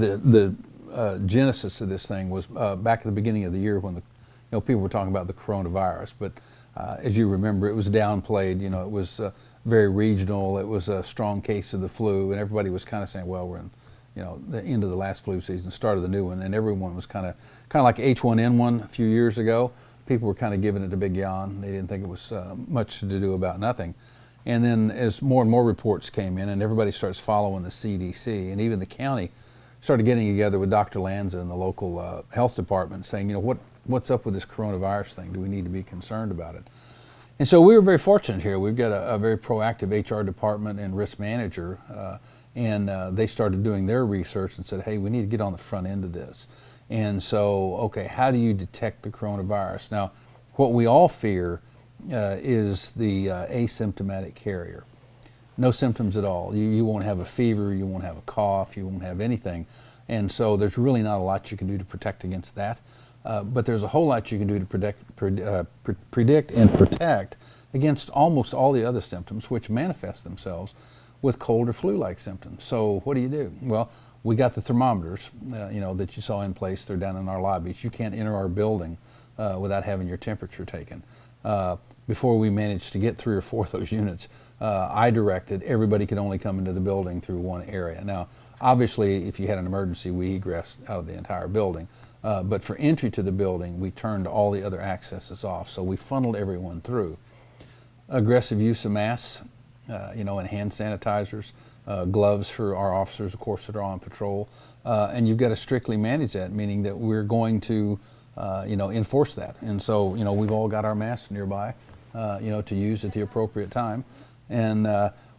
The genesis of this thing was back at the beginning of the year when people were talking about the coronavirus. But as you remember, it was downplayed. It was very regional. It was a strong case of the flu, and everybody was kind of saying, well, we're in the end of the last flu season, start of the new one, and everyone was kind of like H1N1 a few years ago. People were kind of giving it a big yawn. They didn't think it was much to do about nothing. And then as more and more reports came in, and everybody starts following the CDC, and even the county started getting together with Dr. Lanza and the local health department saying, what's up with this coronavirus thing? Do we need to be concerned about it? And so we were very fortunate here. We've got a very proactive HR department and risk manager, and they started doing their research and said, hey, we need to get on the front end of this. And so, okay, how do you detect the coronavirus? Now, what we all fear is the asymptomatic carrier. No symptoms at all. You won't have a fever, you won't have a cough, you won't have anything. And so there's really not a lot you can do to protect against that. But there's a whole lot you can do to predict and protect against almost all the other symptoms, which manifest themselves with cold or flu-like symptoms. So what do? Well, we got the thermometers, that you saw in place. They're down in our lobbies. You can't enter our building without having your temperature taken. Before we managed to get 3 or 4 of those units, I directed everybody could only come into the building through one area. Now, obviously, if you had an emergency, we egressed out of the entire building. But for entry to the building, we turned all the other accesses off. So we funneled everyone through. Aggressive use of masks, and hand sanitizers, gloves for our officers, of course, that are on patrol. And you've got to strictly manage that, meaning that we're going to, enforce that. And so, we've all got our masks nearby, to use at the appropriate time. And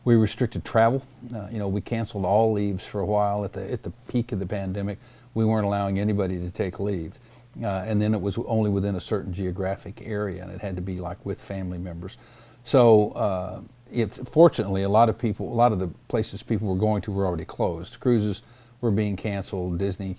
we restricted travel. We canceled all leaves for a while at the peak of the pandemic. We weren't allowing anybody to take leave. And then it was only within a certain geographic area, and it had to be like with family members. So fortunately, a lot of the places people were going to were already closed. Cruises were being canceled, Disney,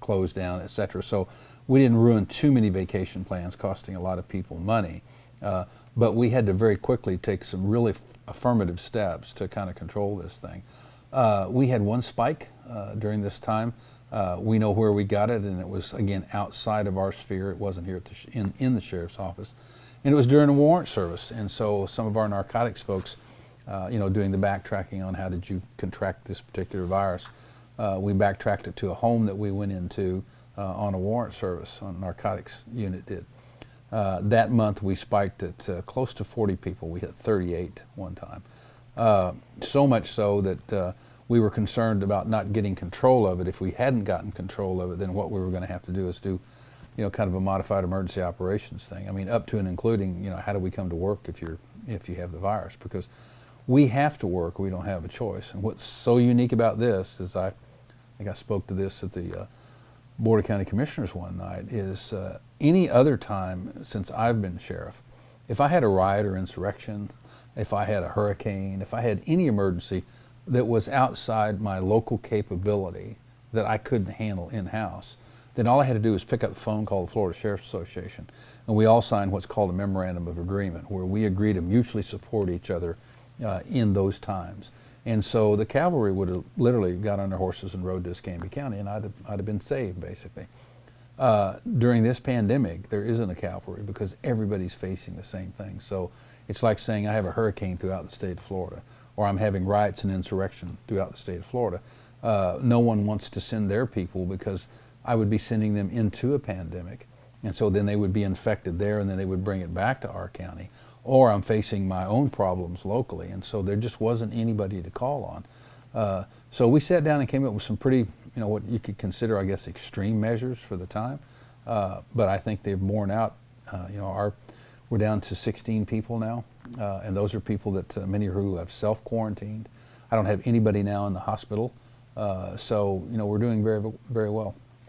closed down, etc. So we didn't ruin too many vacation plans, costing a lot of people money. But we had to very quickly take some really affirmative steps to kind of control this thing. We had one spike during this time. We know where we got it, and it was, again, outside of our sphere. It wasn't here at in the sheriff's office. And it was during a warrant service. And so some of our narcotics folks, doing the backtracking on how did you contract this particular virus, we backtracked it to a home that we went into on a warrant service, on narcotics unit did. That month we spiked at close to 40 people. We hit 38 one time. So much so that we were concerned about not getting control of it. If we hadn't gotten control of it, then what we were going to have to do is do, kind of a modified emergency operations thing. I mean, up to and including, how do we come to work if you have the virus? Because we have to work. We don't have a choice. And what's so unique about this is I think I spoke to this at the Board of County Commissioners one night, is any other time since I've been sheriff, if I had a riot or insurrection, if I had a hurricane, if I had any emergency that was outside my local capability that I couldn't handle in-house, then all I had to do was pick up the phone, call the Florida Sheriff's Association, and we all signed what's called a memorandum of agreement, where we agree to mutually support each other in those times. And so the cavalry would have literally got on their horses and rode to Escambia County, and I'd have been saved, basically. During this pandemic, there isn't a cavalry because everybody's facing the same thing. So it's like saying I have a hurricane throughout the state of Florida, or I'm having riots and insurrection throughout the state of Florida. No one wants to send their people because I would be sending them into a pandemic. And so then they would be infected there, and then they would bring it back to our county. Or I'm facing my own problems locally, and so there just wasn't anybody to call on. So we sat down and came up with some pretty, what you could consider, I guess, extreme measures for the time. But I think they've borne out. We're down to 16 people now, and those are people that many who have self-quarantined. I don't have anybody now in the hospital, so we're doing very, very well.